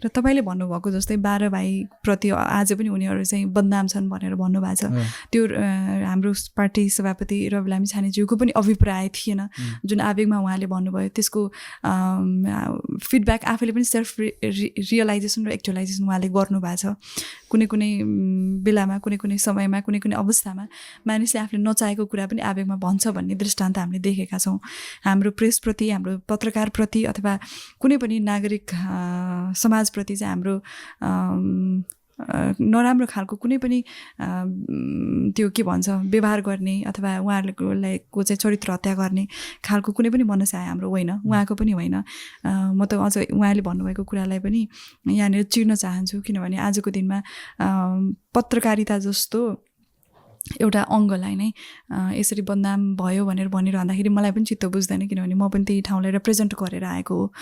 र तपाईँले भन्नुभएको जस्तै 12 भाइप्रति आज पनि उनीहरू चाहिँ बदनाम छन् भनेर भन्नुभएको छ। त्यो हाम्रो पार्टी सभापति रवि लामी छानेज्यूको पनि अभिप्राय थिएन, जुन आवेगमा उहाँले भन्नुभयो त्यसको फिडब्याक आफैले पनि सेल्फ रियलाइजेसन र एक्चुअलाइजेसन उहाँले गर्नुभएको छ। कुनै कुनै बेलामा, कुनै कुनै समयमा, कुनै कुनै अवस्थामा मानिसले आफूले नचाहेको कुरा पनि आवेगमा भन्छ भन्ने दृष्टान्त हामीले देखेका छौँ। हाम्रो प्रेसप्रति, हाम्रो पत्रकारप्रति अथवा कुनै पनि नागरिक समाजप्रति चाहिँ हाम्रो नराम्रो खालको कुनै पनि त्यो के भन्छ व्यवहार गर्ने अथवा उहाँहरूको चाहिँ चरित्र हत्या गर्ने खालको कुनै पनि मनसाय हाम्रो होइन, उहाँको पनि होइन। म त अझ उहाँले भन्नुभएको कुरालाई पनि यहाँनिर चिर्न चाहन्छु, किनभने आजको दिनमा पत्रकारिता जस्तो एउटा अङ्गलाई नै यसरी बदनाम भयो भनेर भनिरहँदाखेरि मलाई पनि चित्त बुझ्दैन, किनभने म पनि त्यही ठाउँलाई रिप्रेजेन्ट गरेर आएको हो।